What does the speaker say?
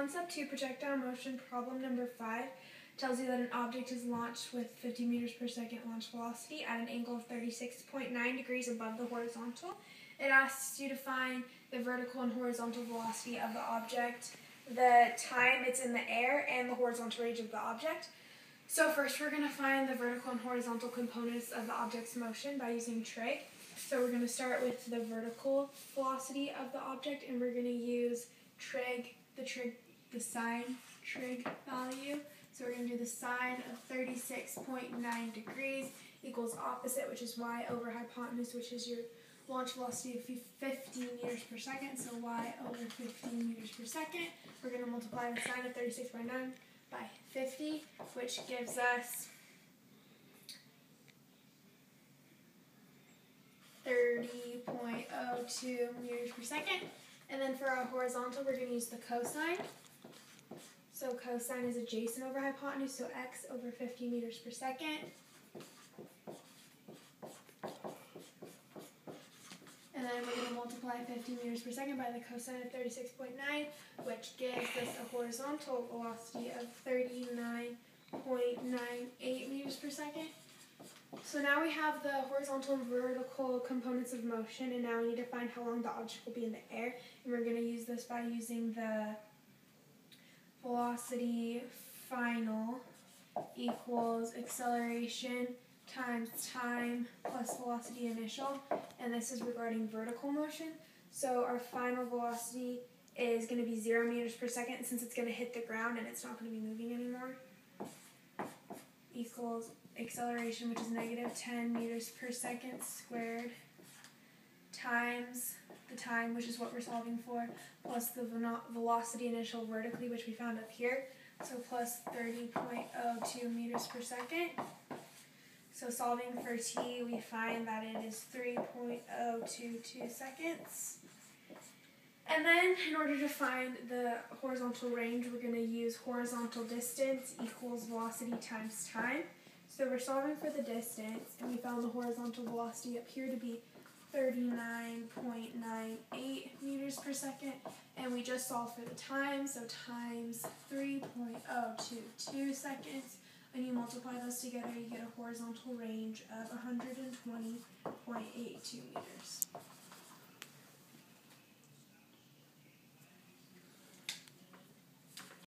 Concept 2, projectile motion, problem number 5, tells you that an object is launched with 50 meters per second launch velocity at an angle of 36.9 degrees above the horizontal. It asks you to find the vertical and horizontal velocity of the object, the time it's in the air, and the horizontal range of the object. So first we're going to find the vertical and horizontal components of the object's motion by using trig. So we're going to start with the vertical velocity of the object, and we're going to use the sine trig value. So we're going to do the sine of 36.9 degrees equals opposite, which is y, over hypotenuse, which is your launch velocity of 50 meters per second. So y over 50 meters per second. We're going to multiply the sine of 36.9 by 50, which gives us 30.02 meters per second. And then for our horizontal, we're going to use the cosine. So cosine is adjacent over hypotenuse, so x over 50 meters per second. And then we're going to multiply 50 meters per second by the cosine of 36.9, which gives us a horizontal velocity of 39.98 meters per second. So now we have the horizontal and vertical components of motion, and now we need to find how long the object will be in the air. And we're going to use this by using the velocity final equals acceleration times time plus velocity initial, and this is regarding vertical motion. So our final velocity is going to be 0 meters per second since it's going to hit the ground and it's not going to be moving anymore, equals acceleration, which is negative 10 meters per second squared, times the time, which is what we're solving for, plus the velocity initial vertically, which we found up here, so plus 30.02 meters per second. So solving for t, we find that it is 3.022 seconds. And then in order to find the horizontal range, we're going to use horizontal distance equals velocity times time. So we're solving for the distance, and we found the horizontal velocity up here to be 39.98 meters per second, and we just solved for the time, so times 3.022 seconds. When you multiply those together, you get a horizontal range of 120.82 meters.